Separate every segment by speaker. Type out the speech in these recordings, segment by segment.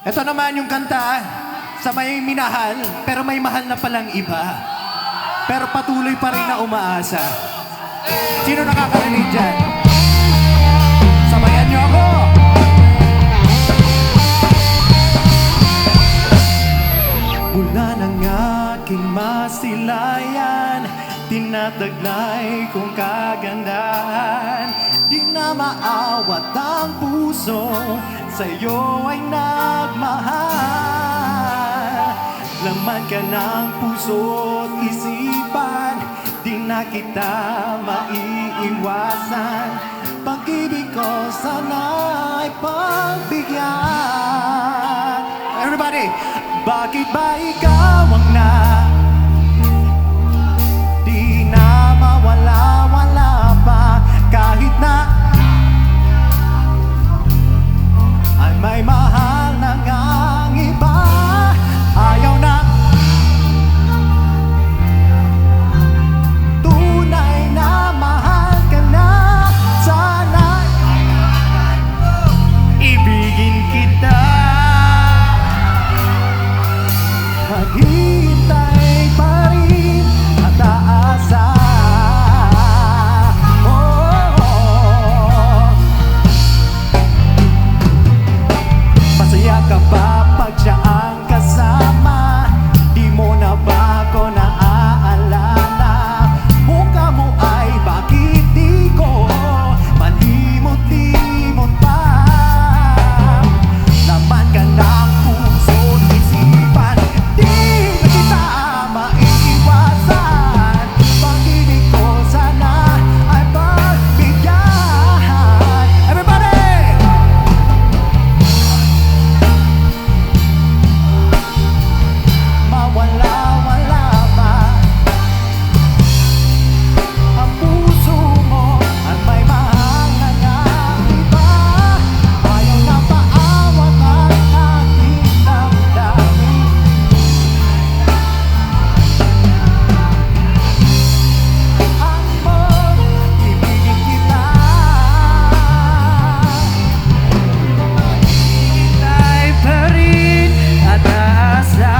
Speaker 1: Ito naman yung kanta sa may minahal, pero may mahal na palang iba. Pero patuloy pa rin na umaasa. Sino nakakarinig dyan? Sabayan niyo ako! Ulan ang aking masilayan, tinataglay kong kagandahan. Di na maawat ang puso, sa'yo ay nagmahal. Laman ka ng puso't isipan, di na kita maiiwasan. Pag-ibig ko sana'y pagbigyan. Everybody! Bakit ba ikaw ang di na mawala-wala pa kahit na ay may mahal na ngang iba? Ayaw na tunay na mahal ka na. Sana ibigin kita. Maghihintay pa rin at aasa. Masaya ka ba pag siya ang kasama? Di mo na ba ako naaalala? Mukha mo ay bakit di ko malimot-limot pa? Laman ka ng puso't isipan, di na kita maiiwasan. Pag-ibig ko sana ay pagbigyan. Everybody! Mawala-wala pa ang puso mo at may mahal na ngang iba. Ayaw na paawat ang aking damdamin. Ang mo, ibigin kita. Hintay pa rin at aasa.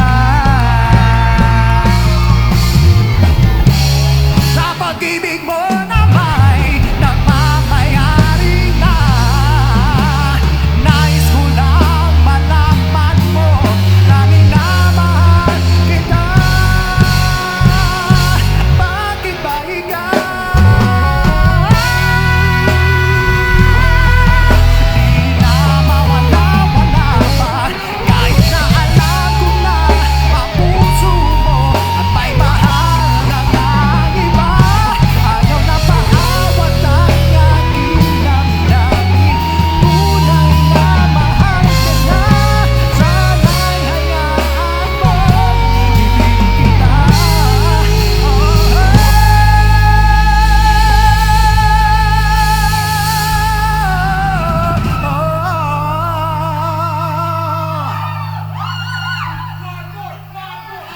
Speaker 1: Sa pag-ibig mo na may nagmamayari na, nais ko lang malaman mo na minamahal kita. Bakit ba ikaw di na mawala-wala pa kahit na alam ko na ang puso mo at may mahal na ngang iba? Ayaw na paawat ang aking damdamin. Tunay na mahal ka na. Sana'y hayaan mo ibigin kita.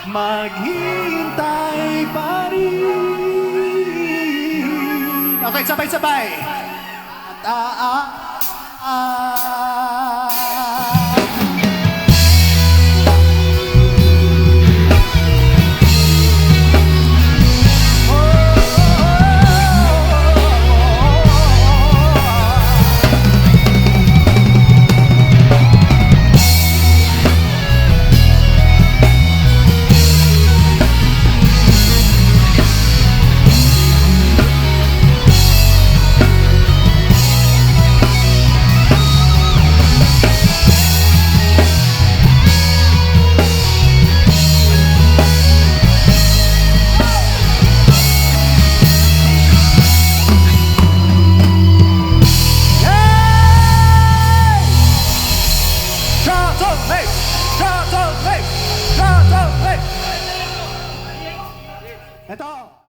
Speaker 1: Maghihintay pa rin. Okay, sabay-sabay. Ito.